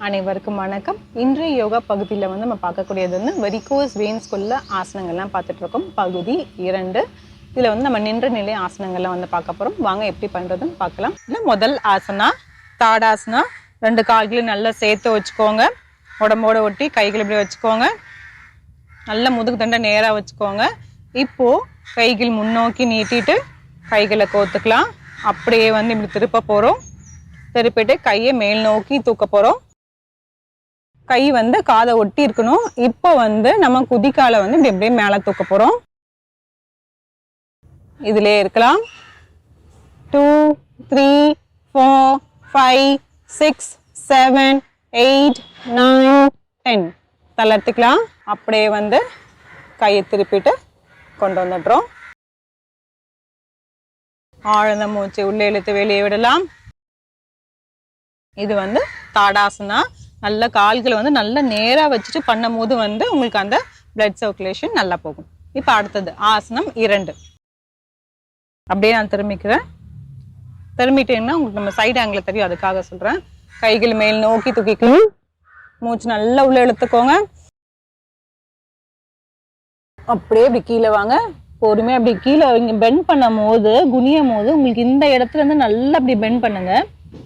அனைவருக்கும் வணக்கம். இன்றைய யோகா பகுதியில் வந்து நம்ம பார்க்கக்கூடியது வந்து வெரிகோஸ் வெயின்ஸ்குள்ள ஆசனங்கள்லாம் பார்த்துட்டு இருக்கோம். பகுதி 2. இதில் வந்து நம்ம நின்ற நிலை ஆசனங்கள்லாம் வந்து பார்க்க போகிறோம். வாங்க எப்படி பண்ணுறதுன்னு பார்க்கலாம். இல்லை முதல் ஆசனா தாடாசனா. 2 கால்களையும் நல்லா சேர்த்து வச்சுக்கோங்க. உடம்போட ஒட்டி கைகள் இப்படி வச்சுக்கோங்க. நல்லா முதுகு தண்டை நேராக வச்சுக்கோங்க. இப்போது கைகள் முன்னோக்கி நீட்டிட்டு கைகளை கோத்துக்கலாம். அப்படியே வந்து இப்படி திருப்ப போகிறோம். திருப்பிட்டு கையை மேல் நோக்கி தூக்க போகிறோம். கை வந்து காதை ஒட்டி இருக்கணும். இப்போ வந்து நம்ம குதிக்காலை வந்து இப்படி அப்படியே மேலே தூக்க போகிறோம். இதிலே இருக்கலாம். 2 3 4 5 6 7 8 9 10 தளர்த்திக்கலாம். அப்படியே வந்து கையை திருப்பிட்டு கொண்டு வந்துடுறோம். ஆழ்ந்த மூச்சு உள்ளே இழுத்து வெளியே விடலாம். இது வந்து தாடாசனா. நல்ல கால்களை வந்து நல்லா நேராக வச்சுட்டு பண்ணும் போது வந்து உங்களுக்கு அந்த பிளட் சர்க்குலேஷன் நல்லா போகும். இப்போ அடுத்தது ஆசனம் 2. அப்படியே நான் திரும்பிக்கிறேன். திரும்பிட்டேன்னா உங்களுக்கு நம்ம சைடு ஆங்கிள் தெரியும், அதுக்காக சொல்கிறேன். கைகள் மேல் நோக்கி தூக்கிக்கலாம். மூச்சு நல்லா உள்ள இழுத்துக்கோங்க. அப்படியே இப்படி கீழே வாங்க. பொறுமையாக அப்படி கீழே இங்கே பெண்ட் பண்ணும் போது குனியும் போது உங்களுக்கு இந்த இடத்துல இருந்து நல்லா அப்படி பெண்ட் பண்ணுங்க.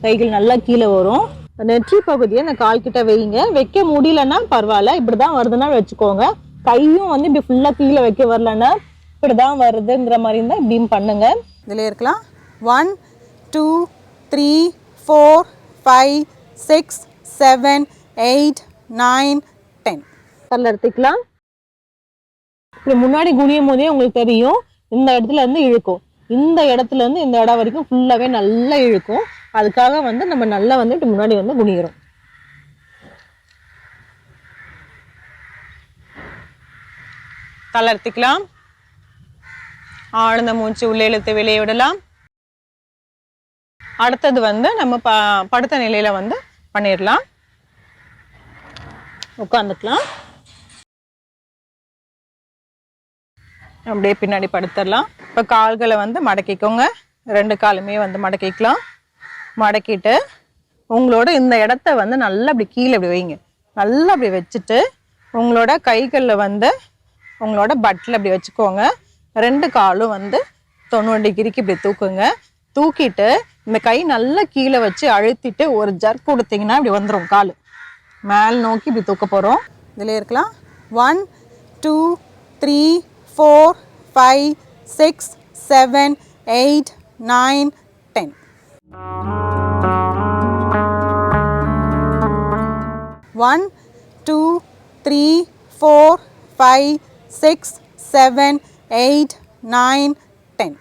கைகள் நல்லா கீழே வரும். நெற்றி பகுதியை அந்த கால் கிட்ட வைங்க. வைக்க முடியலன்னா பரவாயில்ல, இப்படிதான் வருதுன்னா வச்சுக்கோங்க. கையும் வந்து இப்படி ஃபுல்லா கீழே வைக்க வரலன்னா இப்படிதான் வருதுங்கிற மாதிரி இருந்தா இப்படின்னு பண்ணுங்க. இதுல இருக்கலாம். 1 2 3 4 5 6 7 8 9 10 தள்ள எடுத்துக்கலாம். இப்படி முன்னாடி குனியும் போதே உங்களுக்கு தெரியும் இந்த இடத்துல இருந்து இழுக்கும். இந்த இடத்துல இருந்து இந்த இடம் வரைக்கும் ஃபுல்லாவே நல்லா இழுக்கும். அதுக்காக வந்து நம்ம நல்லா வந்து முன்னாடி வந்து குனிகிறோம். தளர்த்திக்கலாம். ஆழ்ந்த மூச்சு உள்ளே இழுத்து வெளியே விடலாம். அடுத்தது வந்து நம்ம படுத்த நிலையில வந்து பண்ணிடலாம். உட்காந்துக்கலாம். அப்படியே பின்னாடி படுத்துடலாம். இப்போ கால்களை வந்து மடக்கிக்கோங்க. 2 காலுமே வந்து மடக்கிக்கலாம். மடக்கிட்டு உங்களோட இந்த இடத்த வந்து நல்லா அப்படி கீழே இப்படி வைங்க. நல்லா அப்படி வச்சுட்டு உங்களோட கைகளில் வந்து உங்களோட பட்டில் அப்படி வச்சுக்கோங்க. 2 காலும் வந்து 90 டிகிரிக்கு இப்படி தூக்குங்க. தூக்கிட்டு இந்த கை நல்லா கீழே வச்சு அழுத்திட்டு ஒரு ஜர்க் கொடுத்தீங்கன்னா இப்படி வந்துடும். கால் மேல் நோக்கி இப்படி தூக்க போகிறோம். இதில் இருக்கலாம். 1 2 3 4 5 6 7 8 9 10 1 2 3 4 5 6 7 8 9 10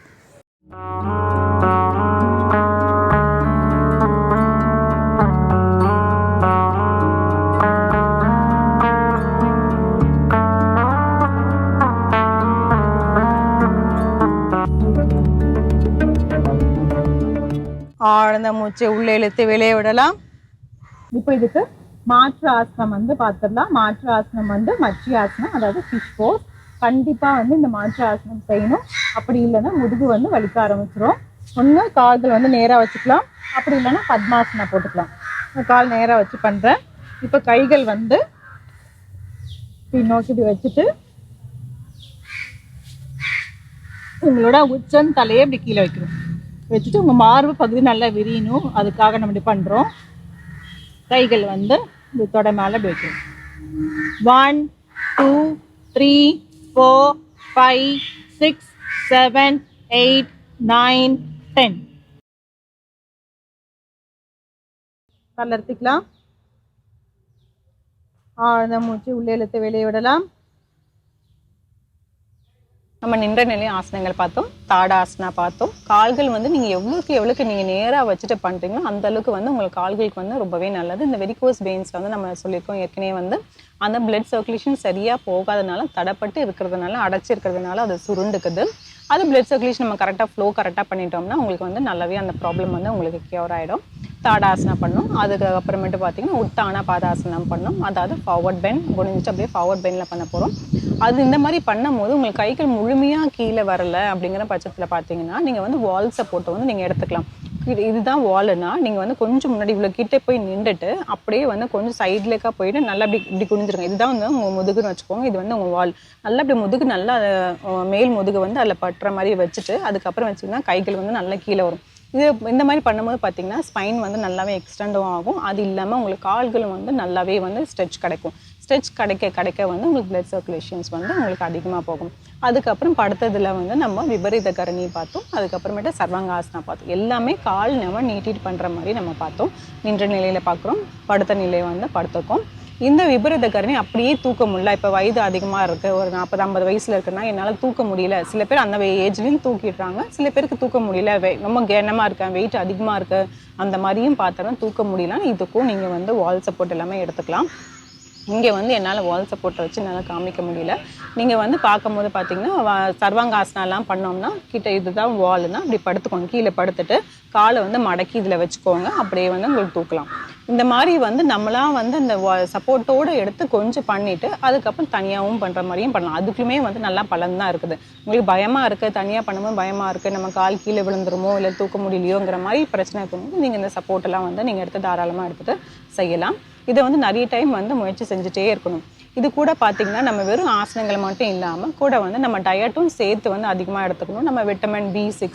ஆழ்ந்த மூச்சை உள்ளே இழுத்து வெளியே விடலாம். இப்போ இதுக்கு மாற்று ஆசனம் வந்து பார்த்துடலாம். மாற்று ஆசனம் வந்து மச்சி ஆசனம், அதாவது ஃபிஷ் போஸ். கண்டிப்பாக வந்து இந்த மாற்று ஆசனம் செய்யணும். அப்படி இல்லைன்னா முதுகு வந்து வலிக்க ஆரம்பிச்சிடும். ஒன்று கால்கள் வந்து நேராக வச்சுக்கலாம். அப்படி இல்லைன்னா பத்மாசனா போட்டுக்கலாம். கால் நேராக வச்சு பண்ணுறேன். இப்போ கைகள் வந்து நோக்கி இப்படி வச்சுட்டு உங்களோட உச்சம் தலையை இப்படி கீழே வைக்கணும். வச்சுட்டு உங்கள் மார்பு பகுதி நல்லா விரியணும். அதுக்காக நம்ம இப்படி பண்ணுறோம். கைகள் வந்து இந்த தொடை மேலே இப்படி வைக்கணும். 1 2 3 4 5 6 7 8 9 10 தளர்த்திக்கலாம். ஆழ்ந்த மூச்சு உள்ளே இழுத்து வெளியே விடலாம். நம்ம நின்ற நிலை ஆசனங்கள் பார்த்தோம். தாடாசனா பார்த்தோம். கால்கள் வந்து நீங்கள் எவ்வளோக்கு நீங்கள் நேராக வச்சுட்டு பண்ணுறீங்களோ அந்த அளவுக்கு வந்து உங்களுக்கு கால்களுக்கு வந்து ரொம்பவே நல்லது. இந்த வெரிகோஸ் வெயின்ஸில் வந்து நம்ம சொல்லியிருக்கோம் ஏற்கனவே வந்து அந்த பிளட் சர்க்குலேஷன் சரியாக போகாதனால, தடைப்பட்டு இருக்கிறதுனால, அடைச்சிருக்கிறதுனால அது சுருண்டுக்குது. அது பிளட் சர்க்குலேஷன் நம்ம கரெக்டாக ஃப்ளோ கரெக்டாக பண்ணிட்டோம்னா உங்களுக்கு வந்து நல்லாவே அந்த ப்ராப்ளம் வந்து உங்களுக்கு க்யூர் ஆகிடும். தாடாசனா பண்ணணும். அதுக்கு அப்புறமேட்டு பார்த்தீங்கன்னா உத்தான பாதாசனம் பண்ணணும். அதாவது ஃபார்வர்ட் பெண்ட் முடிஞ்சிச்சு அப்படியே ஃபார்வர்ட் பெண்டில் பண்ண போகிறோம். அது இந்த மாதிரி பண்ணும் போது உங்களுக்கு கைகள் முழுமையாக கீழே வரலை அப்படிங்கிற பட்சத்தில் பார்த்தீங்கன்னா நீங்கள் வந்து வால் சப்போர்ட்டை வந்து நீங்கள் எடுத்துக்கலாம். இதுதான் வால்னா நீங்கள் வந்து கொஞ்சம் முன்னாடி இவ்வளோ கிட்டே போய் நின்றுட்டு அப்படியே வந்து கொஞ்சம் சைட்லேக்காக போயிட்டு நல்லா இப்படி குனிஞ்சிருங்க. இதுதான் வந்து உங்கள் முதுகுன்னு வச்சுக்கோங்க. இது வந்து உங்கள் வால். நல்லா இப்படி முதுகு நல்லா மேல் முதுகு வந்து அதில் பட்டுற மாதிரி வச்சுட்டு அதுக்கப்புறம் வச்சிங்கன்னா கைகள் வந்து நல்லா கீழே வரும். இது இந்த மாதிரி பண்ணும்போது பார்த்தீங்கன்னா ஸ்பைன் வந்து நல்லாவே எக்ஸ்டெண்டும் ஆகும். அது இல்லாமல் உங்களுக்கு கால்களும் வந்து நல்லாவே வந்து ஸ்ட்ரெச் கிடைக்கும். ஸ்ட்ரெச் கிடைக்க வந்து உங்களுக்கு பிளட் சர்க்குலேஷன்ஸ் வந்து உங்களுக்கு அதிகமாக போகும். அதுக்கப்புறம் படுத்ததில் வந்து நம்ம விபரீத கரணி பார்த்தோம். அதுக்கப்புறமேட்டு சர்வாங்காசனா பார்த்தோம். எல்லாமே கால் நம்ம நீட்டிட்டு பண்ணுற மாதிரி நம்ம பார்த்தோம். நின்ற நிலையில் பார்க்குறோம், படுத்த நிலையை வந்து படுத்துக்கோம். இந்த விபரீத கரணி அப்படியே தூக்க முடியல. இப்போ வயது அதிகமாக இருக்குது, ஒரு 40-50 வயசில் இருக்குன்னா என்னால் தூக்க முடியல. சில பேர் அந்த ஏஜ்லேயும் தூக்கிடுறாங்க. சில பேருக்கு தூக்க முடியல, ரொம்ப கனமாக இருக்கேன், வெயிட் அதிகமாக இருக்குது, அந்த மாதிரியும் பார்த்தோன்னா தூக்க முடியலன்னா இதுக்கும் நீங்கள் வந்து வால் சப்போர்ட் எல்லாமே எடுத்துக்கலாம். இங்கே வந்து என்னால் வால் சப்போர்ட்டை வச்சு என்னால் காமிக்க முடியல. நீங்கள் வந்து பார்க்கும்போது பார்த்தீங்கன்னா சர்வாங்காசனாலாம் பண்ணோம்னா இதுதான் வால்னா அப்படி படுத்துக்கோங்க. கீழே படுத்துட்டு காலை வந்து மடக்கி இதில் வச்சுக்கோங்க. அப்படியே வந்து உங்களுக்கு தூக்கலாம். இந்த மாதிரி வந்து நம்மளாம் வந்து இந்த சப்போர்ட்டோடு எடுத்து கொஞ்சம் பண்ணிவிட்டு அதுக்கப்புறம் தனியாகவும் பண்ணுற மாதிரியும் பண்ணலாம். அதுக்குமே வந்து நல்லா பலன் தான் இருக்குது. உங்களுக்கு பயமாக இருக்குது, தனியாக பண்ணும்போது பயமாக இருக்குது, நம்ம கால் கீழே விழுந்துருமோ இல்லை தூக்க முடியலையோங்கிற மாதிரி பிரச்சனை இருக்கும்போது நீங்கள் இந்த சப்போர்ட்டெல்லாம் வந்து நீங்கள் எடுத்து தாராளமாக எடுத்துகிட்டு செய்யலாம். இதை வந்து நிறைய டைம் வந்து முயற்சி செஞ்சுட்டே இருக்கணும். இது கூட பார்த்திங்கன்னா நம்ம வெறும் ஆசனங்களை மட்டும் இல்லாமல் கூட வந்து நம்ம டயட்டும் சேர்த்து வந்து அதிகமாக எடுத்துக்கணும். நம்ம விட்டமின் B6,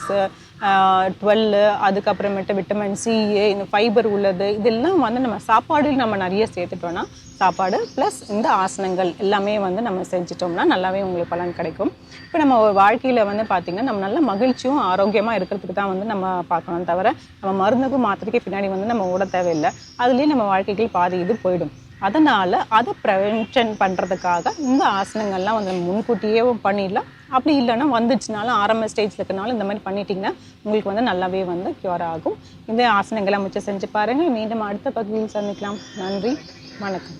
12, அதுக்கப்புறமேட்டு விட்டமின் C, இந்த ஃபைபர் உள்ளது இதெல்லாம் வந்து நம்ம சாப்பாடில் நம்ம நிறைய சேர்த்துட்டோன்னா சாப்பாடு ப்ளஸ் இந்த ஆசனங்கள் எல்லாமே வந்து நம்ம செஞ்சிட்டோம்னா நல்லாவே உங்களுக்கு பலன் கிடைக்கும். இப்போ நம்ம வாழ்க்கையில் வந்து பார்த்திங்கன்னா நம்ம நல்ல மகிழ்ச்சியும் ஆரோக்கியமாக இருக்கிறதுக்கு தான் வந்து நம்ம பார்க்கணும். தவிர நம்ம மருந்துக்கும் மாத்திரைக்கு பின்னாடி வந்து நம்ம ஓட தேவையில்லை. அதுலேயும் நம்ம வாழ்க்கைக்கு பாதி இது போயிடும். அதனால் அதை ப்ரிவென்ஷன் பண்ணுறதுக்காக இந்த ஆசனங்கள்லாம் வந்து முன்கூட்டியே பண்ணிடலாம். அப்படி இல்லைன்னா வந்துச்சுனாலும் ஆரம்ப ஸ்டேஜில் இருக்கனாலும் இந்த மாதிரி பண்ணிட்டிங்கன்னா உங்களுக்கு வந்து நல்லாவே வந்து க்யூர் ஆகும். இந்த ஆசனங்களை முயற்சி செஞ்சு பாருங்கள். மீண்டும் அடுத்த பகுதியில் சந்திக்கலாம். நன்றி, வணக்கம்.